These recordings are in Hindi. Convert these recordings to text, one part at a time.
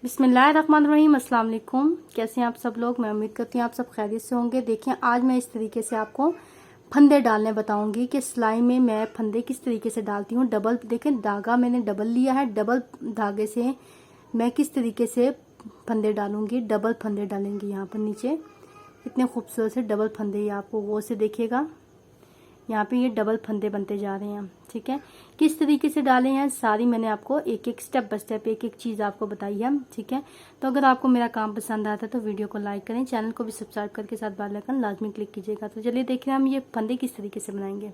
बिस्मिल्लाहिर्रहमानिर्रहीम, अस्सलाम वालेकुम। कैसे हैं आप सब लोग? मैं उम्मीद करती हूँ आप सब खैरियत से होंगे। देखिए, आज मैं इस तरीके से आपको फंदे डालने बताऊंगी कि सिलाई में मैं फंदे किस तरीके से डालती हूँ। डबल, देखें धागा मैंने डबल लिया है। डबल धागे से मैं किस तरीके से फंदे डालूंगी। डबल फंदे डालेंगे यहाँ पर नीचे, इतने खूबसूरत से डबल फंदे, ये आपको वो से देखिएगा। यहाँ पे ये डबल फंदे बनते जा रहे हैं। ठीक है, किस तरीके से डाले हैं सारी मैंने आपको एक एक स्टेप बाय स्टेप एक एक चीज़ आपको बताई है। ठीक है, तो अगर आपको मेरा काम पसंद आता है तो वीडियो को लाइक करें, चैनल को भी सब्सक्राइब करके साथ बेल आइकन लाजमी क्लिक कीजिएगा। तो चलिए देख रहे हैं हम ये फंदे किस तरीके से बनाएंगे।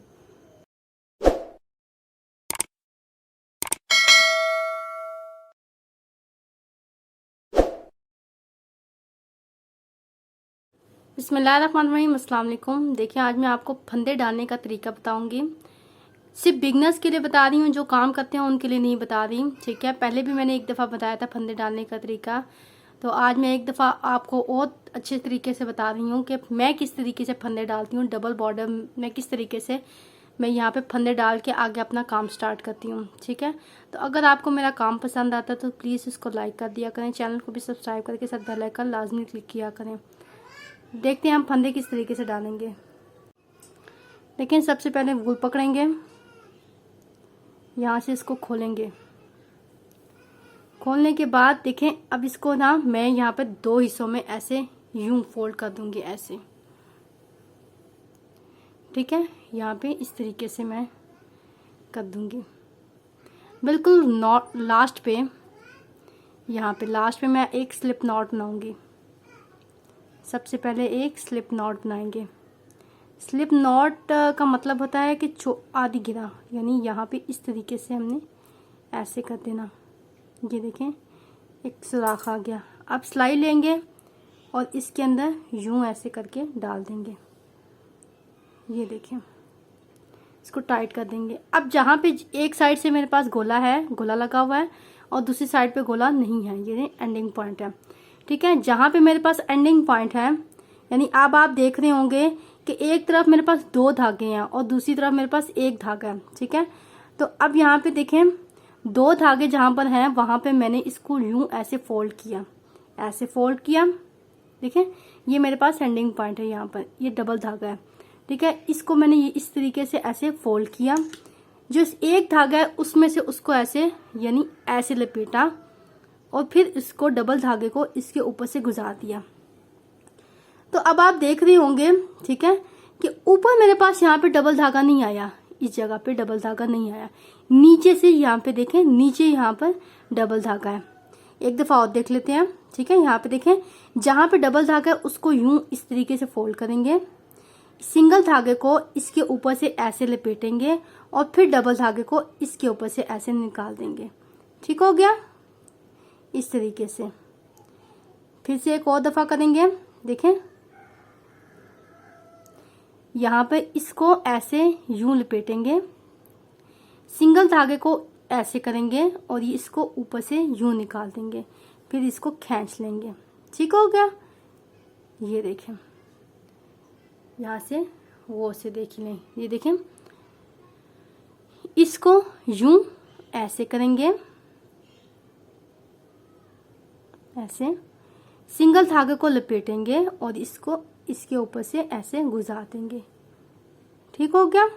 बिस्मिल्लाहिर्रहमानिर्रहीम, अस्सलाम वालेकुम। देखिए, आज मैं आपको फंदे डालने का तरीका बताऊंगी। सिर्फ बिगनर्स के लिए बता रही हूँ, जो काम करते हैं उनके लिए नहीं बता रही। ठीक है, पहले भी मैंने एक दफ़ा बताया था फंदे डालने का तरीका, तो आज मैं एक दफ़ा आपको और अच्छे तरीके से बता रही हूँ कि मैं किस तरीके से फंदे डालती हूँ। डबल बॉर्डर में किस तरीके से मैं यहाँ पे फंदे डाल के आगे अपना काम स्टार्ट करती हूँ। ठीक है, तो अगर आपको मेरा काम पसंद आता है तो प्लीज़ इसको लाइक कर दिया करें, चैनल को भी सब्सक्राइब करके साथ बेल आइकन लाजमी क्लिक किया करें। देखते हैं हम फंदे किस तरीके से डालेंगे। लेकिन सबसे पहले वूल पकड़ेंगे, यहाँ से इसको खोलेंगे। खोलने के बाद देखें, अब इसको ना मैं यहाँ पे दो हिस्सों में ऐसे यूं फोल्ड कर दूंगी, ऐसे। ठीक है, यहाँ पे इस तरीके से मैं कर दूंगी। बिल्कुल नॉट लास्ट पे, यहाँ पे लास्ट पे मैं एक स्लिप नॉट बनाऊंगी। सबसे पहले एक स्लिप नॉट बनाएंगे। स्लिप नॉट का मतलब होता है कि आधी गिरा, यानी यहाँ पे इस तरीके से हमने ऐसे कर देना। ये देखें, एक सुराख आ गया। अब सिलाई लेंगे और इसके अंदर यूं ऐसे करके डाल देंगे। ये देखें, इसको टाइट कर देंगे। अब जहाँ पे एक साइड से मेरे पास गोला है, गोला लगा हुआ है, और दूसरी साइड पे गोला नहीं है, ये एंडिंग पॉइंट है। ठीक है, जहाँ पे मेरे पास एंडिंग पॉइंट है, यानी अब आप देख रहे होंगे कि एक तरफ मेरे पास दो धागे हैं और दूसरी तरफ मेरे पास एक धागा है। ठीक है, तो अब यहाँ पे देखें, दो धागे जहां पर हैं वहां पे मैंने इसको यूं ऐसे फोल्ड किया, ऐसे फोल्ड किया। देखें, ये मेरे पास एंडिंग पॉइंट है, यहाँ पर ये डबल धागा है। ठीक है, इसको मैंने ये इस तरीके से ऐसे फोल्ड किया। जो एक धागा है उसमें से उसको ऐसे, यानी ऐसे लपेटा, और फिर इसको डबल धागे को इसके ऊपर से गुजार दिया। तो अब आप देख रहे होंगे, ठीक है, कि ऊपर मेरे पास यहाँ पे डबल धागा नहीं आया, इस जगह पे डबल धागा नहीं आया। नीचे से यहाँ पे देखें, नीचे यहाँ पर डबल धागा है। एक दफा और देख लेते हैं। ठीक है, यहाँ पे देखें, जहाँ पे डबल धागा है उसको यूं इस तरीके से फोल्ड करेंगे। सिंगल धागे को इसके ऊपर से ऐसे लपेटेंगे और फिर डबल धागे को इसके ऊपर से ऐसे निकाल देंगे। ठीक हो गया, इस तरीके से। फिर से एक और दफा करेंगे। देखें, यहाँ पे इसको ऐसे यूं लपेटेंगे, सिंगल धागे को ऐसे करेंगे और ये इसको ऊपर से यूं निकाल देंगे, फिर इसको खींच लेंगे। ठीक हो गया, ये देखें, यहाँ से वो से देख लें। ये देखें, इसको यूं ऐसे करेंगे, ऐसे सिंगल धागे को लपेटेंगे और इसको इसके ऊपर से ऐसे गुजार देंगे। ठीक हो गया,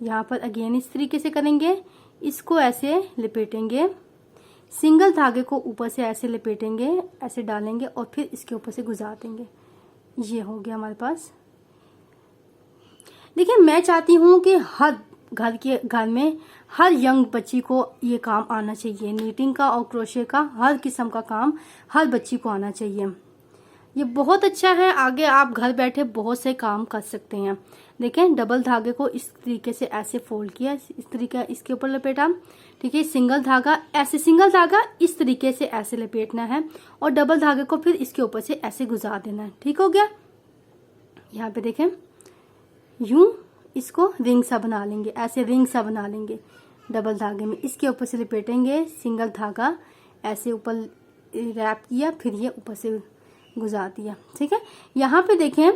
यहाँ पर अगेन इस तरीके से करेंगे, इसको ऐसे लपेटेंगे, सिंगल धागे को ऊपर से ऐसे लपेटेंगे, ऐसे डालेंगे और फिर इसके ऊपर से गुजार देंगे। ये हो गया हमारे पास। देखिए, मैं चाहती हूँ कि हर घर में हर यंग बच्ची को ये काम आना चाहिए। नीटिंग का और क्रोशे का हर किस्म का काम हर बच्ची को आना चाहिए। ये बहुत अच्छा है, आगे आप घर बैठे बहुत से काम कर सकते हैं। देखें, डबल धागे को इस तरीके से ऐसे फोल्ड किया, इस तरीके इसके ऊपर लपेटा। ठीक है, सिंगल धागा ऐसे, सिंगल धागा इस तरीके से ऐसे लपेटना है और डबल धागे को फिर इसके ऊपर से ऐसे गुजार देना है। ठीक हो गया, यहाँ पे देखें, यूं इसको रिंग सा बना लेंगे, ऐसे रिंग सा बना लेंगे डबल धागे में। इसके ऊपर से लपेटेंगे, सिंगल धागा ऐसे ऊपर रैप किया, फिर ये ऊपर से गुजार दिया। ठीक है, यहाँ पे देखें,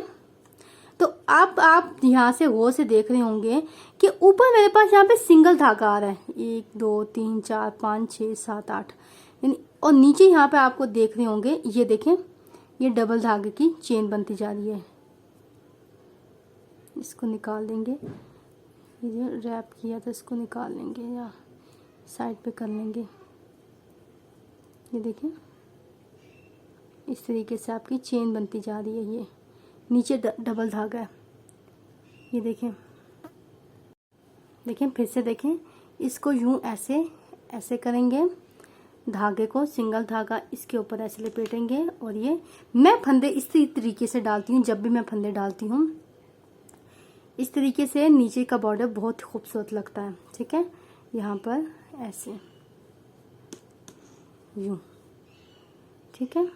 तो अब आप यहाँ से गौर से देख रहे होंगे कि ऊपर मेरे पास यहाँ पे सिंगल धागा आ रहा है, 1 2 3 4 5 6 7 8, यानी और नीचे यहाँ पे आपको देख रहे होंगे, ये देखें, ये डबल धागे की चेन बनती जा रही है। इसको निकाल देंगे, ये जो रैप किया था इसको निकाल लेंगे या साइड पे कर लेंगे। ये देखें, इस तरीके से आपकी चेन बनती जा रही है। ये नीचे डबल धागा है, ये देखें। देखें, फिर से देखें, इसको यूं ऐसे ऐसे करेंगे, धागे को सिंगल धागा इसके ऊपर ऐसे लपेटेंगे। और ये मैं फंदे इस तरीके से डालती हूँ, जब भी मैं फंदे डालती हूँ इस तरीके से नीचे का बॉर्डर बहुत खूबसूरत लगता है। ठीक है, यहाँ पर ऐसे यूं, ठीक है।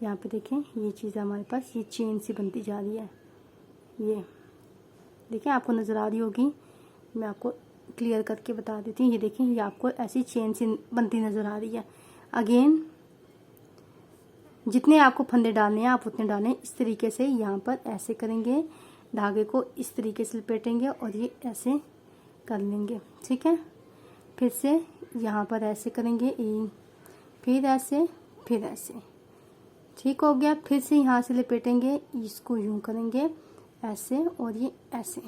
यहाँ पे देखें, ये चीज़ हमारे पास ये चेन सी बनती जा रही है। ये देखें, आपको नज़र आ रही होगी, मैं आपको क्लियर करके बता देती हूँ। ये देखें, ये आपको ऐसी चेन सी बनती नज़र आ रही है। अगेन जितने आपको फंदे डालने हैं आप उतने डालें। इस तरीके से यहाँ पर ऐसे करेंगे, धागे को इस तरीके से लपेटेंगे और ये ऐसे कर लेंगे। ठीक है, फिर से यहाँ पर ऐसे करेंगे, फिर ऐसे, फिर ऐसे। ठीक हो गया। फिर से यहाँ से लपेटेंगे, इसको यूं करेंगे ऐसे और ये ऐसे।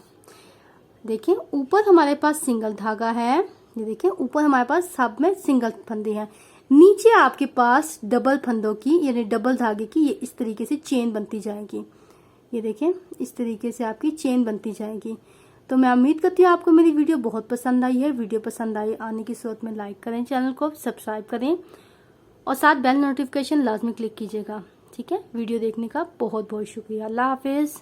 देखिए, ऊपर हमारे पास सिंगल धागा है, ये देखिए ऊपर हमारे पास सब में सिंगल फंदे हैं, नीचे आपके पास डबल फंदों की यानी डबल धागे की ये इस तरीके से चेन बनती जाएगी। ये देखें, इस तरीके से आपकी चेन बनती जाएगी। तो मैं उम्मीद करती हूँ आपको मेरी वीडियो बहुत पसंद आई है। वीडियो पसंद आई आने की सूरत में लाइक करें, चैनल को सब्सक्राइब करें और साथ बेल नोटिफिकेशन लाजमी क्लिक कीजिएगा। ठीक है, वीडियो देखने का बहुत बहुत शुक्रिया। अल्लाह हाफिज़।